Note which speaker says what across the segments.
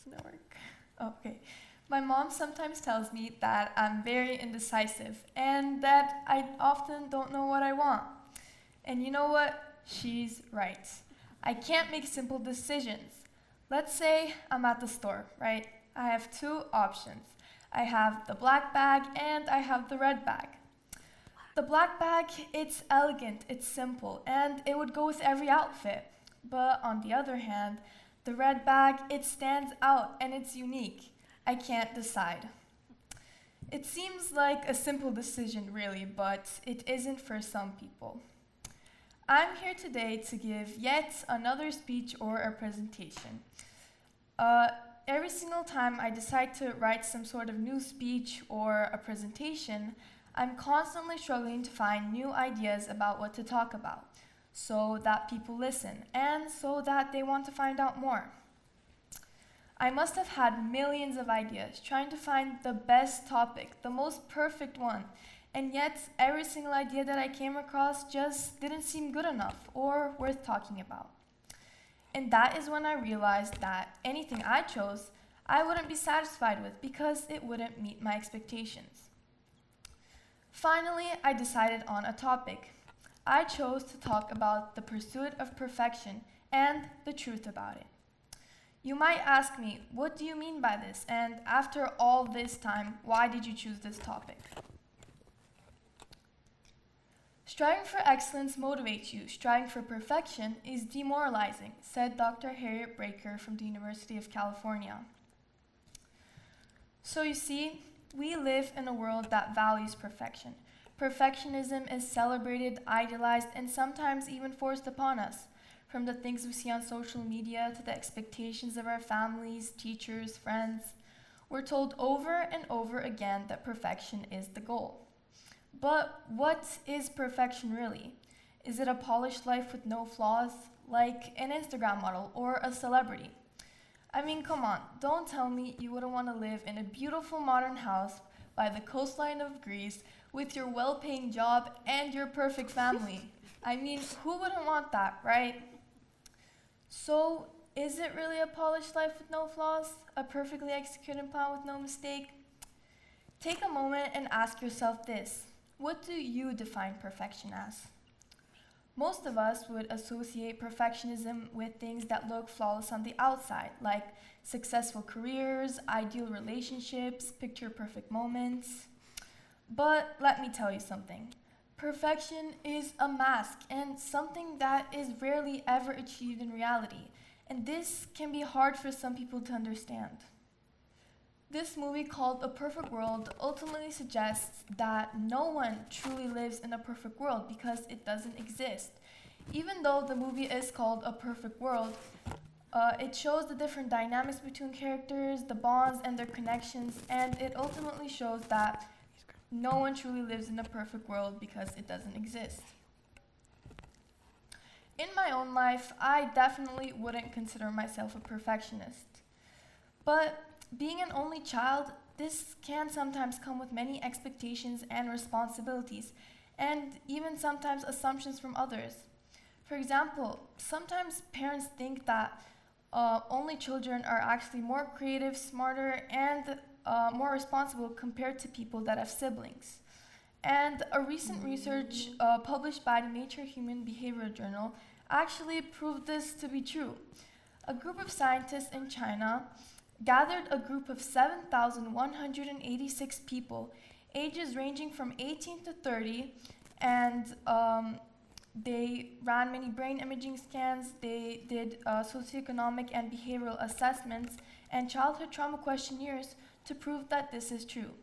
Speaker 1: Doesn't it work? Oh, okay. My mom sometimes tells me that I'm very indecisive and that I often don't know what I want. And you know what? She's right. I can't make simple decisions. Let's say I'm at the store, right? I have two options. I have the black bag and I have the red bag. The black bag, it's elegant, it's simple, and it would go with every outfit. But on the other hand, the red bag, it stands out and it's unique. I can't decide. It seems like a simple decision, really, but it isn't for some people. I'm here today to give yet another speech or a presentation. Uh, every single time I decide to write some sort of new speech or a presentation, I'm constantly struggling to find new ideas about what to talk about, so that people listen, and so that they want to find out more. I must have had millions of ideas, trying to find the best topic, the most perfect one, and yet every single idea that I came across just didn't seem good enough or worth talking about. And that is when I realized that anything I chose, I wouldn't be satisfied with because it wouldn't meet my expectations. Finally, I decided on a topic. I chose to talk about the pursuit of perfection and the truth about it. You might ask me, what do you mean by this? And after all this time, why did you choose this topic? Striving for excellence motivates you. Striving for perfection is demoralizing, said Dr. Harriet Breaker from the University of California. So you see, we live in a world that values perfection. Perfectionism is celebrated, idealized, and sometimes even forced upon us. From the things we see on social media to the expectations of our families, teachers, friends, we're told over and over again that perfection is the goal. But what is perfection really? Is it a polished life with no flaws, like an Instagram model or a celebrity? I mean, come on, don't tell me you wouldn't want to live in a beautiful modern house by the coastline of Greece with your well-paying job and your perfect family. I mean, who wouldn't want that, right? So, is it really a polished life with no flaws? A perfectly executed plan with no mistake? Take a moment and ask yourself this. What do you define perfection as? Most of us would associate perfectionism with things that look flawless on the outside, like successful careers, ideal relationships, picture-perfect moments. But let me tell you something. Perfection is a mask and something that is rarely ever achieved in reality, and this can be hard for some people to understand. This movie called A Perfect World ultimately suggests that no one truly lives in a perfect world because it doesn't exist. Even though the movie is called A Perfect World, it shows the different dynamics between characters, the bonds and their connections, and it ultimately shows that no one truly lives in a perfect world because it doesn't exist. In my own life, I definitely wouldn't consider myself a perfectionist. But being an only child, this can sometimes come with many expectations and responsibilities, and even sometimes assumptions from others. For example, sometimes parents think that only children are actually more creative, smarter, and more responsible compared to people that have siblings. And a recent research published by the Nature Human Behavior Journal actually proved this to be true. A group of scientists in China gathered a group of 7,186 people, ages ranging from 18 to 30, and they ran many brain imaging scans, they did socioeconomic and behavioral assessments, and childhood trauma questionnaires to prove that this is true.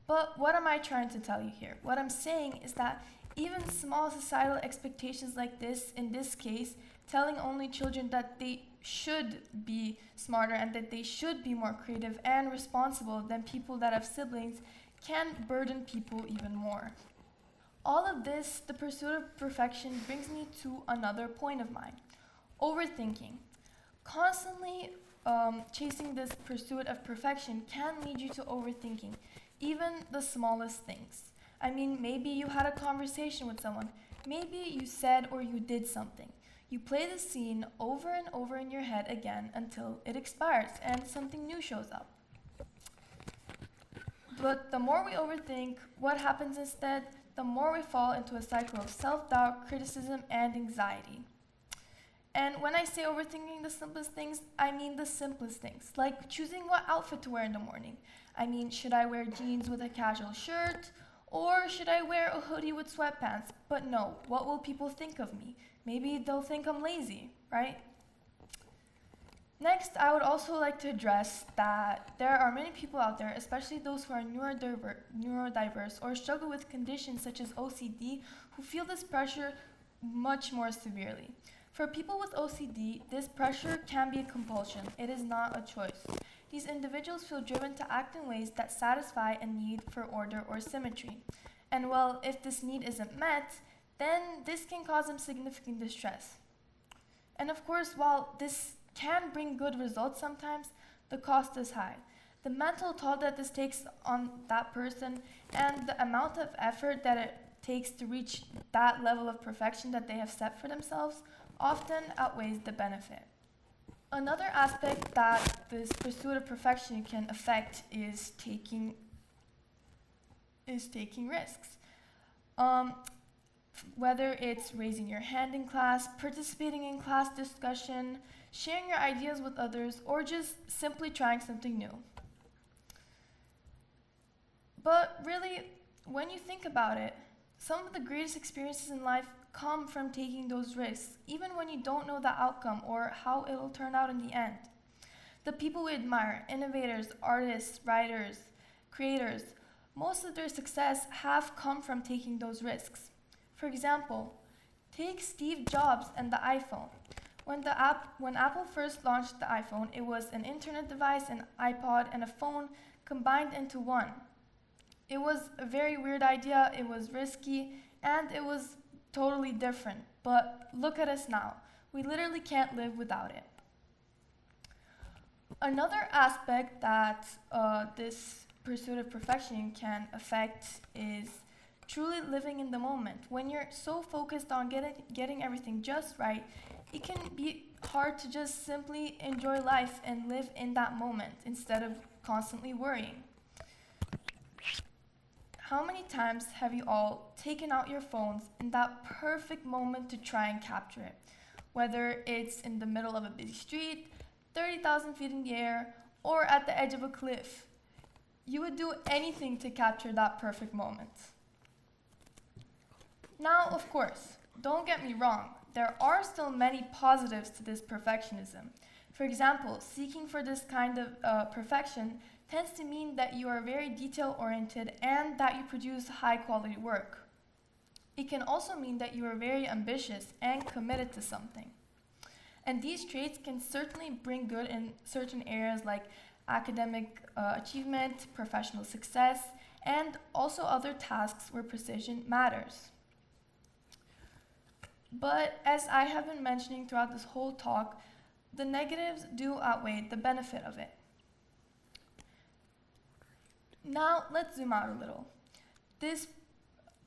Speaker 1: But what am I trying to tell you here? What I'm saying is that even small societal expectations like this, in this case, telling only children that they should be smarter and that they should be more creative and responsible than people that have siblings, can burden people even more. All of this, the pursuit of perfection, brings me to another point of mine: overthinking. Constantly chasing this pursuit of perfection can lead you to overthinking, even the smallest things. I mean, maybe you had a conversation with someone. Maybe you said or you did something. You play the scene over and over in your head again until it expires and something new shows up. But the more we overthink what happens instead, the more we fall into a cycle of self-doubt, criticism, and anxiety. And when I say overthinking the simplest things, I mean the simplest things, like choosing what outfit to wear in the morning. I mean, should I wear jeans with a casual shirt? Or should I wear a hoodie with sweatpants? But no, what will people think of me? Maybe they'll think I'm lazy, right? Next, I would also like to address that there are many people out there, especially those who are neurodiverse or struggle with conditions such as OCD, who feel this pressure much more severely. For people with OCD, this pressure can be a compulsion. It is not a choice. These individuals feel driven to act in ways that satisfy a need for order or symmetry. And well, if this need isn't met, then this can cause them significant distress. And of course, while this can bring good results sometimes, the cost is high. The mental toll that this takes on that person and the amount of effort that it takes to reach that level of perfection that they have set for themselves often outweighs the benefit. Another aspect that this pursuit of perfection can affect is taking risks. Whether it's raising your hand in class, participating in class discussion, sharing your ideas with others, or just simply trying something new. But really, when you think about it, some of the greatest experiences in life come from taking those risks, even when you don't know the outcome or how it'll turn out in the end. The people we admire, innovators, artists, writers, creators, most of their success have come from taking those risks. For example, take Steve Jobs and the iPhone. When Apple first launched the iPhone, it was an internet device, an iPod, and a phone combined into one. It was a very weird idea, it was risky, and it was totally different. But look at us now. We literally can't live without it. Another aspect that this pursuit of perfection can affect is truly living in the moment. When you're so focused on getting everything just right, it can be hard to just simply enjoy life and live in that moment instead of constantly worrying. How many times have you all taken out your phones in that perfect moment to try and capture it? Whether it's in the middle of a busy street, 30,000 feet in the air, or at the edge of a cliff. You would do anything to capture that perfect moment. Now, of course, don't get me wrong, there are still many positives to this perfectionism. For example, seeking for this kind of perfection tends to mean that you are very detail-oriented and that you produce high-quality work. It can also mean that you are very ambitious and committed to something. And these traits can certainly bring good in certain areas like academic achievement, professional success, and also other tasks where precision matters. But as I have been mentioning throughout this whole talk, the negatives do outweigh the benefit of it. Now, let's zoom out a little. This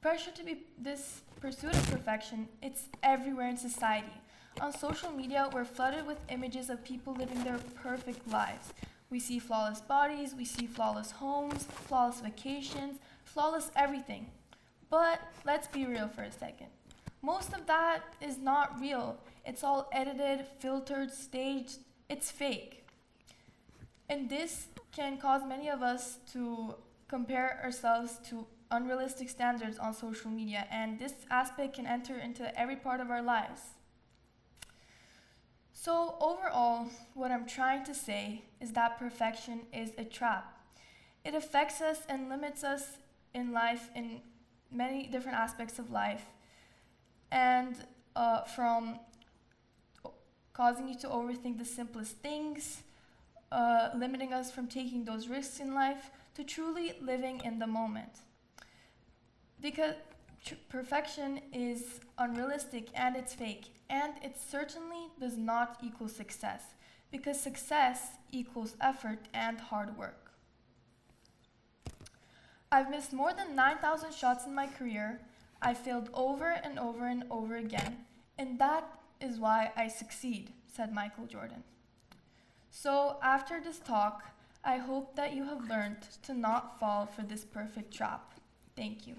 Speaker 1: pursuit of perfection, it's everywhere in society. On social media, we're flooded with images of people living their perfect lives. We see flawless bodies, we see flawless homes, flawless vacations, flawless everything. But let's be real for a second. Most of that is not real. It's all edited, filtered, staged. It's fake. And this can cause many of us to compare ourselves to unrealistic standards on social media, and this aspect can enter into every part of our lives. So overall, what I'm trying to say is that perfection is a trap. It affects us and limits us in life, in many different aspects of life, and from causing you to overthink the simplest things, limiting us from taking those risks in life, to truly living in the moment. Because perfection is unrealistic and it's fake, and it certainly does not equal success, because success equals effort and hard work. I've missed more than 9,000 shots in my career. I failed over and over and over again, and that is why I succeed, said Michael Jordan. So, after this talk, I hope that you have learned to not fall for this perfect trap. Thank you.